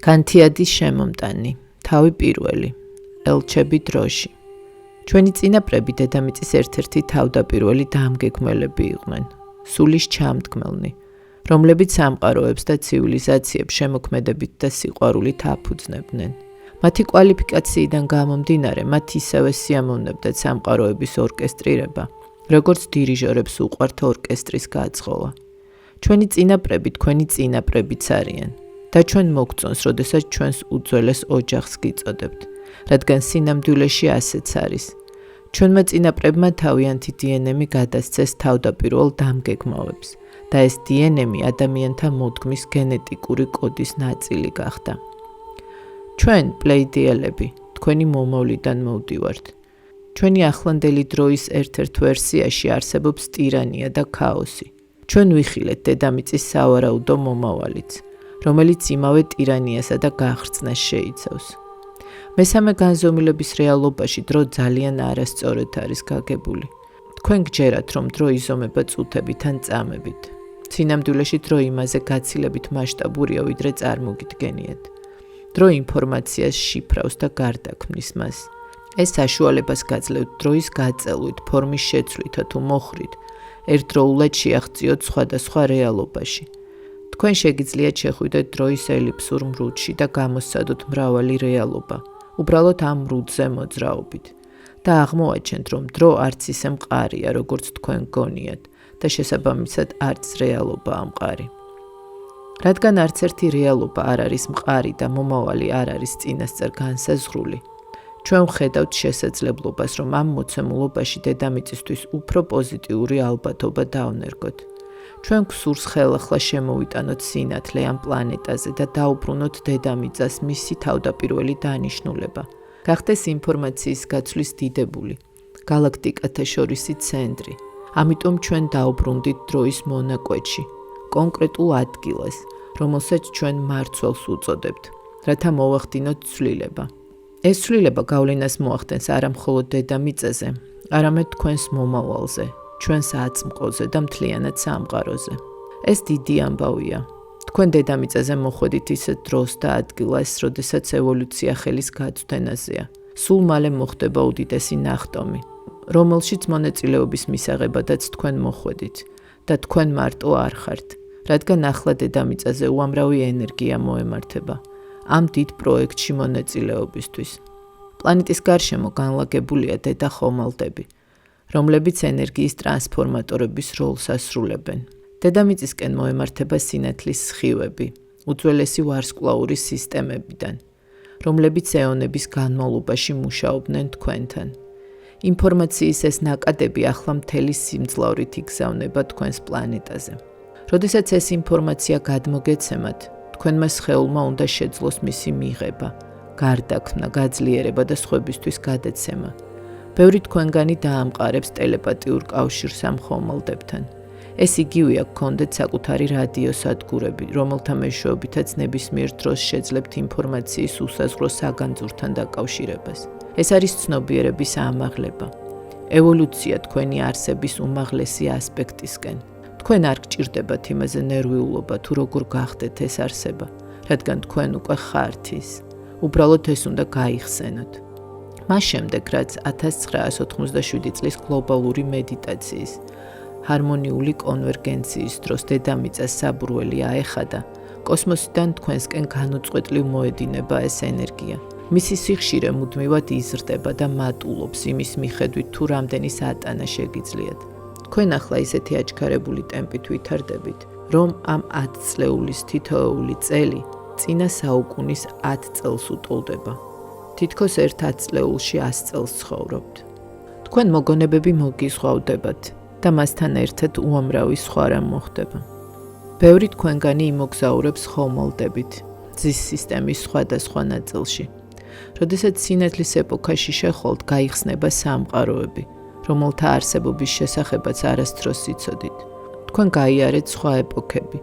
განთიადის შემომტანი, თავი პირველი, ელჩები დროში. ჩვენი წინაპრები დედამიწის ერთ-ერთი თავდაპირველი დამგეგმელები იყვნენ, სულის ჩამდგმელნი, რომლებიც სამყაროებს და ცივილიზაციებს შემოქმედებით და სიყვარულით აფუძნებდნენ. მათი კვალიფიკაციიდან გამომდინარე, მათ ისევე სიამოვნებდათ სამყაროების ორკესტრირება, როგორც დირიჟორებს უყვართ ორკესტრის გაძღოლა. ჩვენი წინაპრები თქვენი წინაპრებიც არიან და ჩვენ მოგწონს, როდესაც ჩვენს უძველეს ოჯახს გიწოდებთ, რადგან სინამდვილეში ასეც არის. ჩვენმა წინაპრებმა თავიანთი დნმ გადასცეს თავდაპირველ დამგეგმავებს და ეს დნმ ადამიანთა მოდგმის გენეტიკური კოდის ნაწილი გახდა. ჩვენ, პლეიდიელები, თქვენი მომავლიდან მოვდივართ. ჩვენი ახლანდელი დროის ერთ-ერთ ვერსიაში არსებობს ტირანია და ქაოსი. ჩვენ ვიხილეთ დედამიწის სავარაუდო მომავალიც, რომელიც იმავე ტირანიასა და გახრწნას შეიცავს. მესამე განზომილების რეალობაში დრო ძალიან არასწორად არის გაგებული. თქვენ გჯერათ, რომ დრო იზომება წუთებით ან წამებით. სინამდვილეში დრო იმაზე გაცილებით მასშტაბურია, ვიდრე წარმოგიდგენიათ. დრო ინფორმაციას შიფრავს და გარდაქმნის მას. ეს საშუალებას გაძლევთ დროის გაწელვით, ფორმის შეცვლითა თუ მოხრით, ერთდროულად შეაღწიოთ სხვადასხვა რეალობაში. თქვენ შეგიძლიათ შეხვიდეთ დროის ელიფსურ მრუდში და გამოსცადოთ მრავალი რეალობა, უბრალოდ ამ მრუდზე მოძრაობით და აღმოაჩენთ, რომ დრო არც ისე მყარია, როგორც თქვენ გონიათ და შესაბამისად არც რეალობაა მყარი. რადგან არც ერთი რეალობა არ არის მყარი და მომავალი არ არის წინასწარ განსაზღვრული, ჩვენ ვხედავთ შესაძლებლობას, რომ ამ მოცემულობაში დედამიწისთვის უფრო პოზიტიური ალბათობა დავნერგოთ. ჩვენ გვსურს ხელახლა შემოვიტანოთ სინათლე ამ პლანეტაზე და დაუბრუნოთ დედამიწას მისი თავდაპირველი დანიშნულება. გახდეს ინფორმაციის გაცვლის დიდებული, გალაქტიკათა შორისი ცენტრი. ამიტომ ჩვენ დაუბრუნდით დროის მონაკვეთში, კონკრეტულ ადგილას, რომელსაც ჩვენ მარცვალს უწოდებთ, რათა მოვახდინოთ ცვლილება. ეს ცვლილება გავლენას მოახდენს არა მხოლოდ დედამიწაზე, არამედ თქვენს მომავალზე, ჩვენს აწმყოზე და მთლიანად სამყაროზე. ეს დიდი ამბავია. თქვენ დედამიწაზე მოხვედით ისეთ დროს და ადგილას, როდესაც ევოლუცია ხელის გაწვდენაზეა. სულ მალე მოხდება უდიდესი ნახტომი, რომელშიც მონაწილეობის მისაღებადაც თქვენ მოხვედით და თქვენ მარტო არ ხართ, რადგან ახლა დედამიწაზე უამრავი ენერგია მოემართება ამ დიდ პროექტში მონაწილეობისთვის. პლანეტის გარშემო განლაგებულია დედა ხომალდები, რომლებიც ენერგიის ტრანსფორმატორების როლს ასრულებენ. დედამიწისკენ მოემართება სინათლის სხივები, უძველესი ვარსკვლავური სისტემებიდან, რომლებიც ეონების განმავლობაში მუშაობდნენ თქვენთან. ინფორმაციის ეს ნაკადები ახლა მთელი სიმძლავრით იგზავნება თქვენს პლანეტაზე. როდესაც ეს ინფორმაცია გადმოგეცემათ, თქვენმა სხეულმა უნდა შეძლოს მისი მიღება, გარდაქმნა, გაძლიერება და სხვებისთვის გადაცემა. ბევრი თქვენგანი დაამყარებს ტელეპათიურ კავშირს ამ ხომალდებთან. ეს იგივეა გქონდეთ საკუთარი რადიოსადგურები, რომელთა მეშვეობითაც ნებისმიერ დროს შეძლებთ ინფორმაციის უსაზღვრო საგანძურთან დაკავშირებას. ეს არის ცნობიერების ამაღლება. ევოლუცია თქვენი არსების უმაღლესი ასპექტისკენ. თქვენ არ გჭირდებათ იმაზე ნერვიულობა თუ როგორ გახდეთ ეს არსება, რადგან თქვენ უკვე ხართ ის. უბრალოდ ეს უნდა გაიხსენოთ. მას შემდეგ, რაც 1987 წლის გლობალური მედიტაციის, ჰარმონიული კონვერგენციის დროს დედამიწას საბურველი აეხადა, კოსმოსიდან თქვენსკენ განუწყვეტლივ მოედინება ეს ენერგია. მისი სიხშირე მუდმივად იზრდება და მატულობს იმის მიხედვით, თუ რამდენი სატანა შეგიძლიათ. თქვენ ახლა ისეთი აჩქარებული ტემპით ვითარდებით, რომ ამ 10 წლეულის თითოეული წელი წინა საუკუნის 10 წელს უტოლდება. თითქოს ერთ 10 წლეულში 100 წელს ცხოვრობთ. თქვენ მოგონებები მოგიზღვავდებათ და მასთან ერთად უამრავი სხვა რამ მოხდება. ბევრი თქვენგანი იმოგზაურებს ხომალდებით, ძის სისტემის სხვადასხვა ნაწილში. როდესაც სინათლის ეპოქაში შეხვალთ, გაიხსნება სამყაროები, რომელთა არსებობის შესახებაც არასდროს იცოდით. თქვენ გაიარეთ სხვა ეპოქები,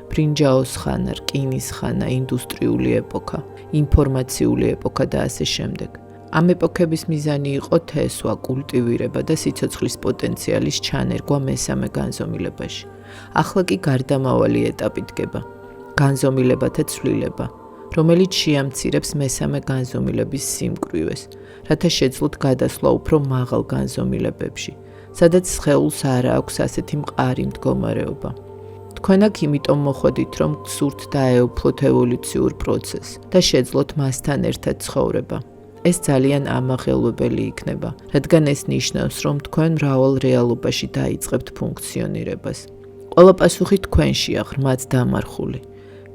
ბრინჯაოს ხანა, რკინის ხანა, ინდუსტრიული ეპოქა, ინფორმაციული ეპოქა და ასე შემდეგ. ამ ეპოქების მიზანი იყო თესვა, კულტივირება და სიცოცხლის პოტენციალის ჩანერგვა მესამე განზომილებაში. ახლა კი გარდამავალი ეტაპი დგება. განზომილებათა ცვლილება, რომელიც შეამცირებს მესამე განზომილების სიმკვრივეს, რათა შეძლოთ გადასვლა უფრო მაღალ განზომილებებში, სადაც სხეულს არ აქვს ასეთი მყარი მდგომარეობა. თქვენ აქ იმიტომ მოხვედით, რომ გსურთ დაეუფლოთ ევოლუციურ პროცესს და შეძლოთ მასთან ერთად ცხოვრება. ეს ძალიან ამაღელვებელი იქნება, რადგან ეს ნიშნავს, რომ თქვენ მრავალ რეალობაში დაიწყებთ ფუნქციონირებას. ყველა პასუხი თქვენშია ღრმად დამარხული.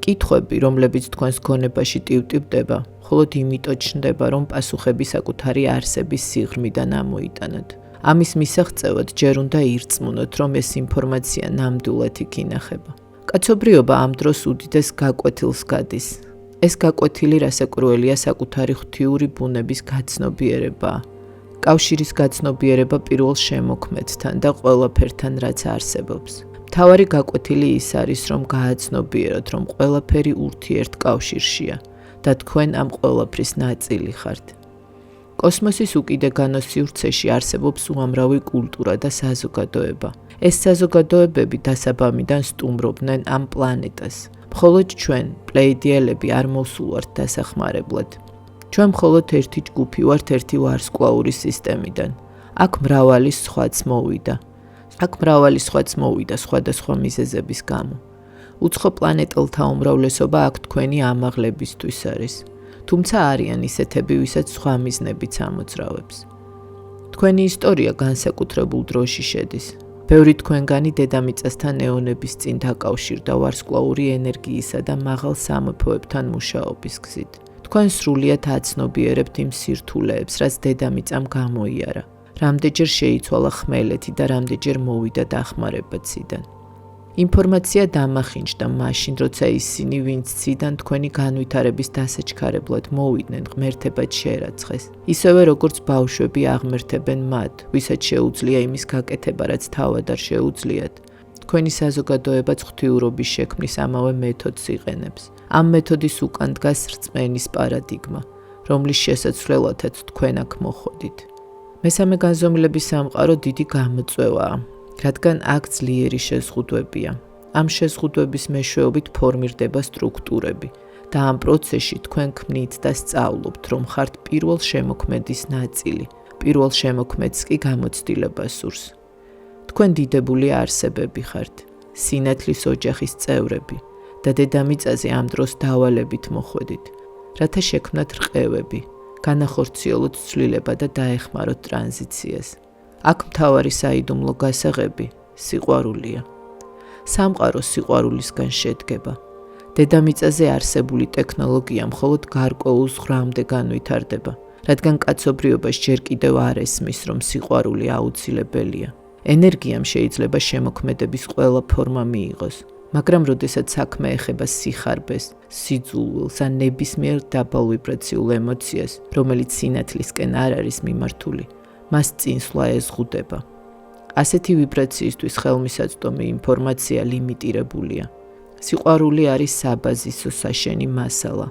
კითხვები, რომლებიც თქვენს გონებაში ტივტივდება, მხოლოდ იმიტომ ჩნდება, რომ პასუხები საკუთარი არსების სიღრმიდან ამოიტანოთ. ამის მისაღწევად ჯერ უნდა ირწმუნოთ, რომ ეს ინფორმაცია ნამდვილად იქ ინახება. კაცობრიობა ამ დროს უდიდეს გაკვეთილს გადის. ეს გაკვეთილი რასაკვირველია საკუთარი ღვთიური ბუნების გაცნობიერებაა. კავშირის გაცნობიერება პირველ შემოქმედთან და ყველაფერთან, რაც არსებობს. მთავარი გაკვეთილი ის არის, რომ გააცნობიეროთ, რომ ყველაფერი ურთიერთკავშირშია და თქვენ ამ ყველაფრის ნაწილი ხართ. კოსმოსის უკიდეგანო სივრცეში არსებობს უამრავი კულტურა და საზოგადოება. ეს საზოგადოებები დასაბამიდან სტუმრობდნენ ამ პლანეტას. მხოლოდ ჩვენ, პლეიდიელები, არ მოვსულვართ დასახმარებლად. ჩვენ მხოლოდ ერთი ჯგუფი ვართ ერთი ვარსკვლავური სისტემიდან. აქ მრავალი სხვაც მოვიდა სხვადასხვა მიზეზების გამო. უცხო პლანეტელთა უმრავლესობა აქ თქვენი ამაღლებისთვის არის. თუმცა არიან ისეთები, ვისაც სხვა მიზნებიც ამოძრავებს. თქვენი ისტორია განსაკუთრებულ დროში შედის. ბევრი თქვენგანი დედამიწასთან ეონების წინ დაკავშირდა ვარსკვლავური ენერგიისა და მაღალ სამეფოებთან მუშაობის გზით. თქვენ სრულიად აცნობიერებთ იმ სირთულეებს, რაც დედამიწამ გამოიარა. რამდენჯერ შეიცვალა ხმელეთი და რამდენჯერ მოვიდა დახმარება ციდან. ინფორმაცია დამახინჯდა მაშინ, როცა ისინი, ვინც ციდან თქვენი განვითარების დასაჩქარებლად მოვიდნენ, ღმერთებად შეერაცხეს. ისევე როგორც ბავშვები აღმერთებენ მათ, ვისაც შეუძლია იმის გაკეთება, რაც თავად არ შეუძლიათ. თქვენი საზოგადოებაც ღვთიურობის შექმნის ამავე მეთოდს იყენებს. ამ მეთოდის უკან დგას რწმენის პარადიგმა, რომლის შესაცვლელადაც თქვენ აქ მოხვედით. მესამე განზომილების სამყარო დიდი გამოწვევაა, რადგან აქ ძლიერი შეზღუდვებია. ამ შეზღუდვების მეშვეობით ფორმირდება სტრუქტურები და ამ პროცესში თქვენ ქმნით და სწავლობთ, რომ ხართ პირველ შემოქმედის ნაწილი. პირველ შემოქმედს კი გამოცდილება სურს. თქვენ დიდებული არსებები ხართ, სინათლის ოჯახის წევრები და დედამიწაზე ამ დროს დავალებით მოხვედით, რათა შექმნათ რყევები, განახორციელოთ ცვლილება და დაეხმაროთ ტრანზიციას. აქ მთავარი საიდუმლო გასაღები სიყვარულია. სამყარო სიყვარულისგან შედგება. დედამიწაზე არსებული ტექნოლოგია მხოლოდ გარკვეულ ზღვრამდე განვითარდება, რადგან კაცობრიობას ჯერ კიდევ არ ესმის, რომ სიყვარული აუცილებელია. ენერგიამ შეიძლება შემოქმედების ყველა ფორმა მიიღოს, მაგრამ როდესაც საქმე ეხება სიხარბეს, სიძულვილს ან ნებისმიერ დაბალ ვიბრაციულ ემოციას, რომელიც სინათლისკენ არ არის მიმართული, მას წინსვლა ეზღუდება. ასეთი ვიბრაციისთვის ხელმისაწვდომი ინფორმაცია ლიმიტირებულია. სიყვარული არის საბაზისო საშენი მასალა.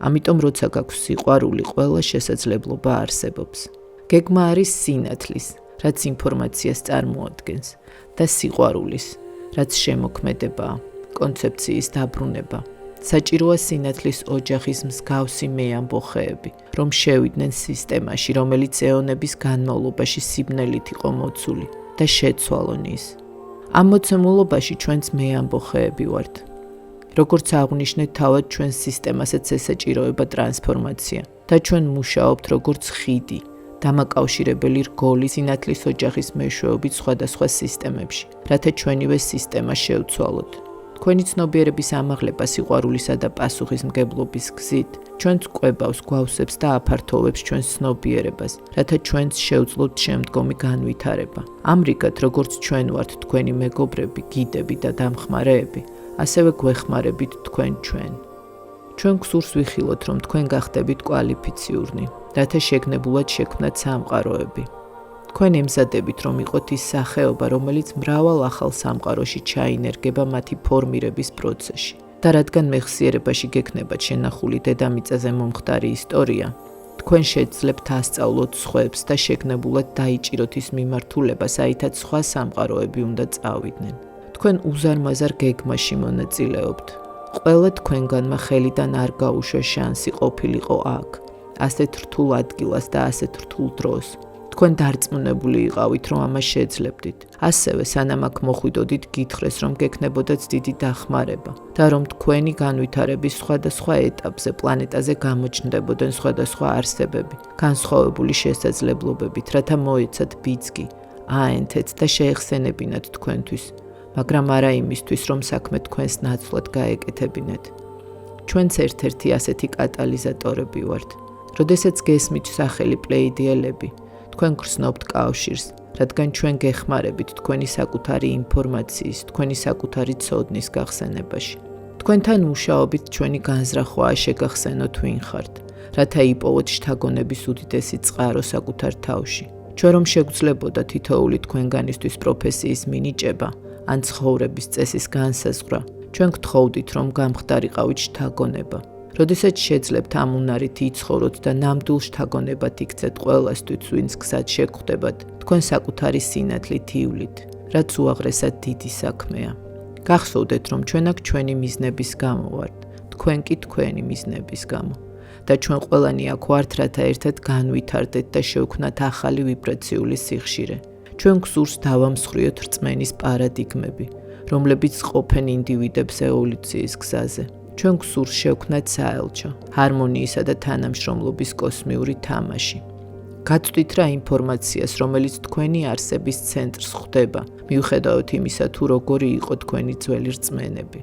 ამიტომ როცა გაქვს სიყვარული, ყველა შესაძლებლობა არსებობს. გეგმა არის სინათლის, რაც ინფორმაციას წარმოადგენს, და სიყვარულის, რაც შემოქმედებაა, კონცეფციის დაბრუნება. საჭიროა სინათლის ოჯახის მსგავსი მეამბოხეები, რომ შევიდნენ სისტემაში, რომელიც ეონების განმავლობაში სიბნელით იყო მოცული და შეცვალონ ის. ამ მოცემულობაში ჩვენც მეამბოხეები ვართ. როგორც აღვნიშნეთ, თავად ჩვენს სისტემასაც ესაჭიროება ტრანსფორმაცია და ჩვენ მუშაობთ როგორც ხიდი, დამაკავშირებელი რგოლი სინათლის ოჯახის მეშვეობით სხვადასხვა სისტემებში, რათა ჩვენივე სისტემა შევცვალოთ. თქვენი ცნობიერების ამაღლება სიყვარულისა და პასუხისმგებლობის გზით ჩვენც კვებავს, გვავსებს და აფართოვებს ჩვენს ცნობიერებას, რათა ჩვენც შევძლოთ შემდგომი განვითარება. ამრიგად, როგორც ჩვენ ვართ თქვენი მეგობრები, გიდები და დამხმარეები, ასევე გვეხმარებით თქვენ ჩვენ. ჩვენ გსურს ვიხილოთ, რომ თქვენ გახდებით კვალიფიციურნი, რათა შეგნებულად შექმნათ სამყაროები. თქვენ ემზადებით, რომ იყოთ ის სახეობა, რომელიც მრავალ ახალ სამყაროში ჩაინერგება მათი ფორმირების პროცესში. და რადგან მეხსიერებაში გექნებათ შენახული დედამიწაზე მომხდარი ისტორია, თქვენ შეძლებთ ასწავლოთ სხვებს და შეგნებულად დაიჭიროთ ის მიმართულება, საითაც სხვა სამყაროები უნდა წავიდნენ. თქვენ უზარმაზარ გეგმაში მონაწილეობთ. ყველა თქვენგანმა ხელიდან არ გაუშვა შანსი ყოფილიყო აქ, ასეთ რთულ ადგილას და ასეთ რთულ დროს. თქვენ დარწმუნებული იყავით, რომ ამას შეძლებდით. ასევე სანამ აქ მოხვიდოდით, გითხრეს, რომ გექნებოდათ დიდი დახმარება და რომ თქვენი განვითარების სხვადასხვა ეტაპზე პლანეტაზე გამოჩნდებოდნენ სხვადასხვა არსებები, განსხვავებული შესაძლებლობებით, რათა მოეცათ ბიძგი, აენთეთ და შეეხსენებინათ თქვენთვის, მაგრამ არა იმისთვის, რომ საქმე თქვენს ნაცვლად გაეკეთებინეთ. ჩვენც ერთ-ერთი ასეთი კატალიზატორები ვართ. როდესაც გესმით სახელი პლეიდიელები, თქვენ გრძნობთ კავშირს, რადგან ჩვენ გეხმარებით თქვენი საკუთარი ინფორმაციის, თქვენი საკუთარი ცოდნის გახსენებაში. თქვენთან მუშაობით ჩვენი განზრახვაა შეგახსენოთ ვინ ხართ, რათა იპოვოთ შთაგონების უდიდესი წყარო საკუთარ თავში. ჩვენ რომ შეგვძლებოდა თითოეული თქვენგანისთვის პროფესიის მინიჭება, ან ცხოვრების წესის განსაზღვრა, ჩვენ გთხოვდით, რომ გამხდარიყავით შთაგონება. როდესაც შეძლებთ ამ უნარით იცხოვროთ და ნამდვილ შთაგონებად იქცეთ ყველასთვის, ვინც გზად შეგხვდებათ, თქვენ საკუთარი სინათლით ივლით, რაც უაღრესად დიდი საქმეა. გახსოვდეთ, რომ ჩვენ აქ ჩვენი მიზნების გამო ვართ, თქვენ კი თქვენი მიზნების გამო. და ჩვენ ყველანი აქ ვართ, რათა ერთად განვითარდეთ და შევქმნათ ახალი ვიბრაციული სიხშირე. ჩვენ გსურს დავამსხვრიოთ რწმენის პარადიგმები, რომლებიც ყოფენ ინდივიდებს ევოლუციის გზაზე. ჩვენ გსურს შევქმნათ საელჩო, ჰარმონიისა და თანამშრომლობის კოსმიური თამაში. გაწვდით რა ინფორმაციას, რომელიც თქვენი არსების ცენტრს ხვდება, მიუხედავად იმისა, თუ როგორი იყო თქვენი ძველი რწმენები.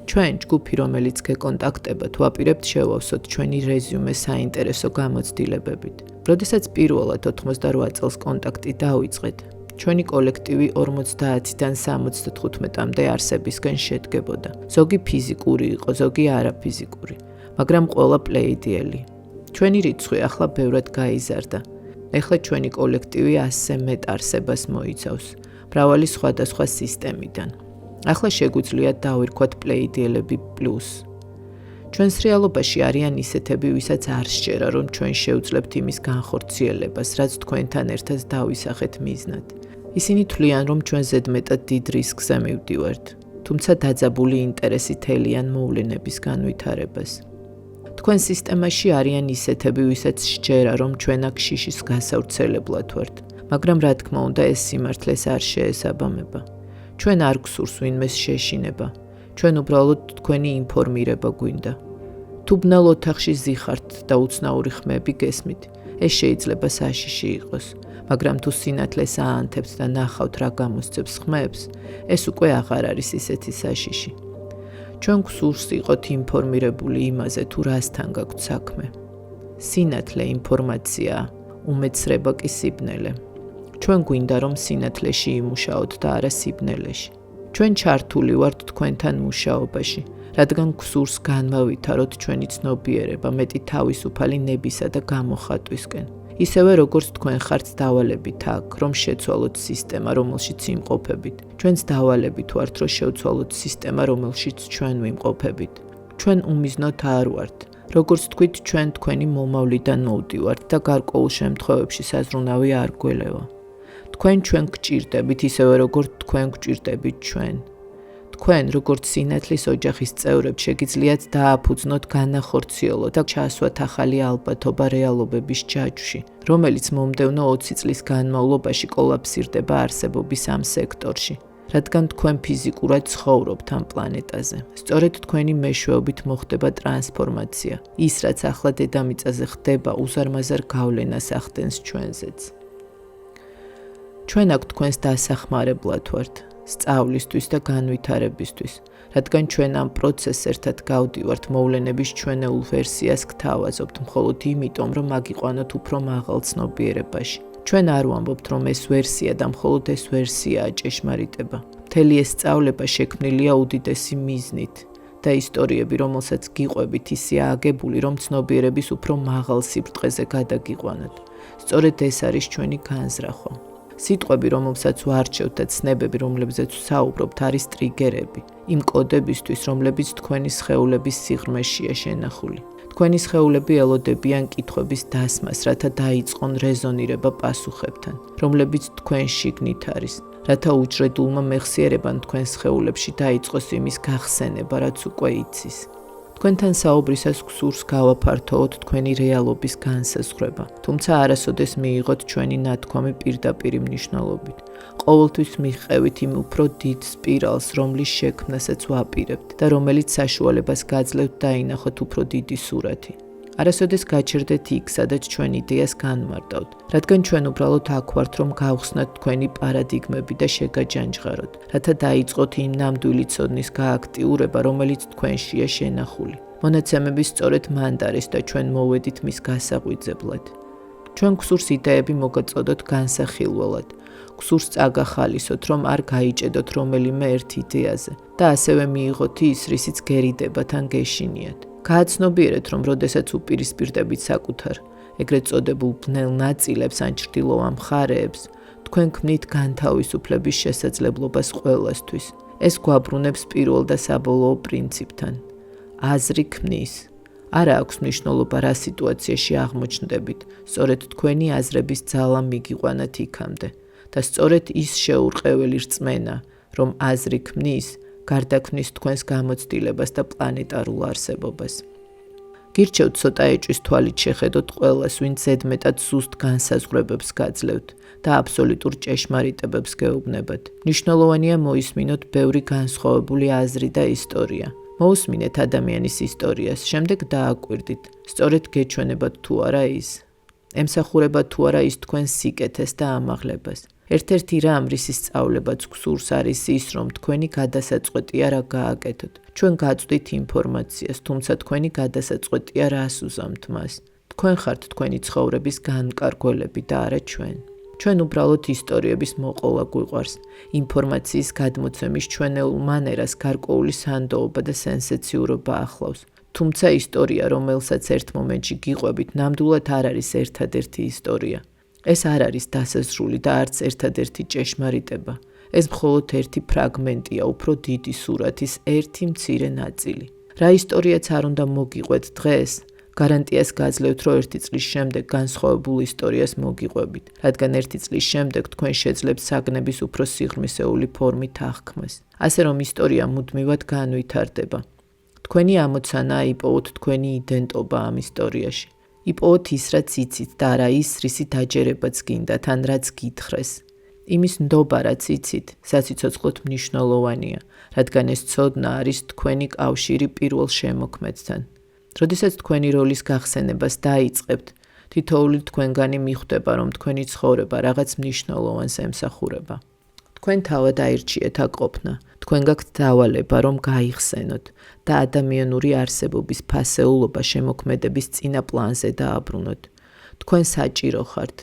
ჩვენ ჯგუფი, რომელიც გეკონტაქტებათ, ვაპირებთ შევავსოთ ჩვენი რეზიუმე საინტერესო გამოცდილებებით. როდესაც პირველად 88 წელს კონტაქტი დავიწყეთ, ჩვენი კოლექტივი 50-დან 75-მდე არსებისგან შედგებოდა. ზოგი ფიზიკური იყო, ზოგი არაფიზიკური, მაგრამ ყველა პლეიდიელი. ჩვენი რიცხვი ახლა ბევრად გაიზარდა. ეხლა ჩვენი კოლექტივი 100-ზე მეტ არსებას მოიცავს, მრავალი სხვადასხვა სისტემიდან. ახლა შეგვიძლია დავირქვათ პლეიდიელები პლუს. ჩვენს რეალობაში არიან ისეთები, ვისაც არ სჯერა, რომ ჩვენ შევძლებთ იმის განხორციელებას, რაც თქვენთან ერთად დავისახეთ მიზნად. ისინი თვლიან, რომ ჩვენ ზედმეტად დიდ რისკზე მივდივართ, თუმცა დაძაბული ინტერესით ელიან მოვლენების განვითარებას. თქვენ სისტემაში არიან ისეთები, ვისაც სჯერა, რომ ჩვენ აქ შიშის გასავრცელებლად ვართ, მაგრამ რა თქმა უნდა, ეს სიმართლეს არ შეესაბამება. ჩვენ არ გვსურს ვინმეს შეშინება, ჩვენ უბრალოდ თქვენი ინფორმირება გვინდა. თუ ბნელ ოთახში ზიხართ და უცნაური ხმები გესმით, ეს შეიძლება საშიში იყოს, მაგრამ თუ სინათლეს აანთებთ და ნახავთ რა გამოსცემს ხმებს, ეს უკვე აღარ არის ისეთი საშიში. ჩვენ გვსურს იყოთ ინფორმირებული იმაზე, თუ რასთან გაქვთ საქმე. სინათლე ინფორმაციაა, უმეცრება კი სიბნელე. ჩვენ გვინდა, რომ სინათლეში იმუშაოთ და არა სიბნელეში. ჩვენ ჩართული ვართ თქვენთან მუშაობაში, რადგან გვსურს განმავითაროთ ჩვენი ცნობიერება მეტი თავისუფალი ნებისა და გამოხატვისკენ. ისევე როგორც თქვენ ხართ დავალებით აქ, რომ შეცვალოთ სისტემა, რომელშიც იმყოფებით. ჩვენც დავალებით ვართ, რომ შევცვალოთ სისტემა, რომელშიც ჩვენ ვიმყოფებით. ჩვენ უმიზნოთ არ ვართ. როგორც თქვით, ჩვენ თქვენი მომავლიდან მოვდივართ და გარკვეულ შემთხვევებში საზრუნავი არ გველევა. თქვენ ჩვენ გჭირდებით, ისევე როგორც თქვენ გჭირდებით ჩვენ. თქვენ, როგორც სინათლის ოჯახის წევრებს, შეგიძლიათ დააფუძნოთ განახორციელოთ და ჩაასვათ ახალი ალბათობა რეალობების ჯაჭვში, რომელიც მომდევნო 20 წლის განმავლობაში კოლაფსირდება არსებობის ამ სექტორში, რადგან თქვენ ფიზიკურად ცხოვრობთ ამ პლანეტაზე. სწორედ თქვენი მეშვეობით მოხდება ტრანსფორმაცია. ის, რაც ახლა დედამიწაზე ხდება, უზარმაზარ გავლენას ახდენს ჩვენზეც. ჩვენ აქ თქვენს დასახმარებლად ვართ, სწავლისთვის და განვითარებისთვის, რადგან ჩვენ ამ პროცესს ერთად გავდივართ, მოვლენების ჩვენეულ ვერსიას გთავაზობთ მხოლოდ იმიტომ, რომ აგიყვანოთ უფრო მაღალ ცნობიერებაში. ჩვენ არ ვამბობთ, რომ ეს ვერსია და მხოლოდ ეს ვერსიაა ჭეშმარიტება. მთელი ეს სწავლება შექმნილია უდიდესი მიზნით და ისტორიები, რომელსაც გიყვებით, ისეა აგებული, რომ ცნობიერების უფრო მაღალ სიბრტყეზე გადაგიყვანოთ. სწორედ ეს არის ჩვენი განზრახვა. სიტყვები, რომელსაც ვარჩევთ და ცნებები, რომლებზეც ვსაუბრობთ, არის ტრიგერები, იმ კოდებისთვის, რომლებიც თქვენი სხეულების სიღრმეშია შენახული. თქვენი სხეულები ელოდებიან კითხვების დასმას, რათა დაიწყონ რეზონირება პასუხებთან, რომლებიც თქვენ შიგნით არის. რათა უჯრედულმა მეხსიერებამ თქვენს სხეულებში დაიწყოს იმის გახსენება, რაც უკვე იცის. თქვენთან საუბრისას გსურს გავაფართოოთ თქვენი რეალობის განსაზღვრება, თუმცა არასოდეს მიიღოთ ჩვენი ნათქვამი პირდაპირი მნიშვნელობით. ყოველთვის მიღყევით იმ უფრო დიდ სპირალს, რომლის შექმნასაც ვაპირებთ და რომელიც საშუალებას გაძლევთ დაინახოთ უფრო დიდი სურათი. არასოდეს გაჩერდეთ იქ, სადაც ჩვენ იდეას განმარტავთ, რადგან ჩვენ უბრალოდ აქ ვართ, რომ გავხსნათ თქვენი პარადიგმები და შეგაჯანჯღაროთ, რათა დაიწყოთ იმ ნამდვილი ცოდნის გააქტიურება, რომელიც თქვენშია შენახული. მონაცემები სწორედ მანდ არის და ჩვენ მოვედით მის გასაღვიძებლად. ჩვენ გსურს იდეები მოგაწოდოთ განსახილველად, გსურს წაგახალისოთ, რომ არ გაიჭედოთ რომელიმე ერთ იდეაზე და ასევე მიიღოთ ის, რისიც გერიდებათ ან გეშინიათ. გააცნობიერეთ, რომ როდესაც უპირისპირდებით საკუთარ, ეგრეთ წოდებულ ბნელ ნაწილებს ან ჩრდილოვან მხარეებს, თქვენ ქმნით განთავისუფლების შესაძლებლობას ყველასთვის. ეს გვაბრუნებს პირველ და საბოლოო პრინციპთან. აზრი ქმნის. არა აქვს მნიშვნელობა რა სიტუაციაში აღმოჩნდებით, სწორედ თქვენი აზრების ძალა მიგიყვანათ იქამდე და სწორედ ის შეურყეველი რწმენა, რომ აზრი ქმნის, გარდაქმნის თქვენს გამოცდილებას და პლანეტარულ არსებობას. გირჩევთ ცოტა ეჭვის თვალით შეხედოთ ყველას, ვინც ზედმეტად სუსტ განსაზღვრებებს გაძლევთ და აბსოლუტურ ჭეშმარიტებებს გეუბნებათ. მნიშვნელოვანია მოისმინოთ ბევრი განსხვავებული აზრი და ისტორია. მოусმინეთ ადამიანის ისტორიას, შემდეგ დააკვირდით, სწორედ გეჩვენებათ თუ არა ის. ემსახურება თუ არა ის თქვენს სიკეთეს და ამაღლებას. ერთ-ერთი რამ, რის სწავლებაც გსურს, არის ის, რომ თქვენი გადასაწყვეტია რა გააკეთოთ. ჩვენ გაწვდით ინფორმაციას, თუმცა თქვენი გადასაწყვეტია რას უზამთ მას. თქვენ ხართ თქვენი ცხოვრების განმკარგველები და არა ჩვენ. ჩვენ უბრალოდ ისტორიების მოყოლა გვიყვარს. ინფორმაციის გადმოცემის ჩვენეულ მანერას გარკვეული სანდოობა და სენსაციურობა ახლავს. თუმცა ისტორია, რომელსაც ერთ მომენტში გიყვებით, ნამდვილად არ არის ერთადერთი ისტორია. ეს არ არის დასაზრული და არც ერთადერთი ჭეშმარიტება. ეს მხოლოდ ერთი ფრაგმენტია, უფრო დიდი სურათის ერთი მცირე ნაწილი. რა ისტორიაც არ უნდა მოგიყვეთ დღეს, გარანტიას გაძლევთ, რომ ერთი წლის შემდეგ განსხვავებულ ისტორიას მოგიყვებით, რადგან ერთი წლის შემდეგ თქვენ შეძლებთ საგნების უფრო სიღრმისეული ფორმით აღქმას. ასე რომ ისტორია მუდმივად განვითარდება. თქვენი ამოცანაა იპოვოთ თქვენი იდენტობა ამ ისტორიაში. იპოვოთ ის, რაც იცით და არა ის, რისი დაჯერებაც გინდათ ან რაც გითხრეს. იმის ნდობა, რაც იცით, საციცოცხლოდ მნიშვნელოვანია, რადგან ეს ცოდნა არის თქვენი კავშირი პირველ შემოქმედთან. როდესაც თქვენი როლის გახსენებას დაიწყებთ, თითოეული თქვენგანი მიხვდება, რომ თქვენი ცხოვრება რაღაც მნიშვნელოვანს ემსახურება. თქვენ თავად აირჩიეთ აქ ყოფნა, თქვენ გაქვთ დავალება, რომ გაიხსენოთ და ადამიანური არსებობის ფასეულობა შემოქმედების წინა პლანზე დააბრუნოთ. თქვენ საჭირო ხართ.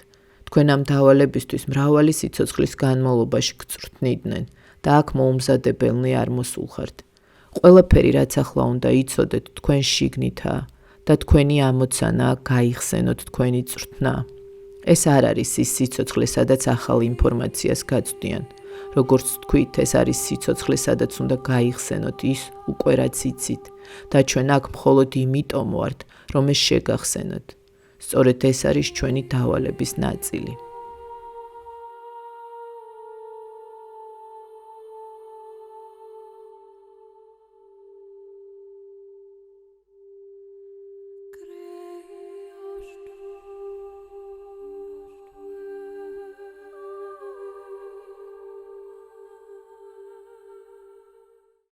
თქვენ ამ დავალებისთვის მრავალი სიცოცხლის განმავლობაში გწვრთნიდნენ და აქ მოუმზადებელნი არ მოსულხართ. ყველაფერი, რაც ახლა უნდა იცოდეთ, თქვენ შიგნითაა და თქვენი ამოცანაა გაიხსენოთ თქვენი წვრთნა. ეს არ არის ის სიცოცხლე, სადაც ახალ ინფორმაციას გაწვდიან. როგორც თქვით, ეს არის სიცოცხლე, სადაც უნდა გაიხსენოთ ის უკვე რაც იცით და ჩვენ აქ მხოლოდ იმიტომ ვართ, რომ ეს შეგახსენოთ. სწორედ ეს არის ჩვენი დავალების ნაწილი.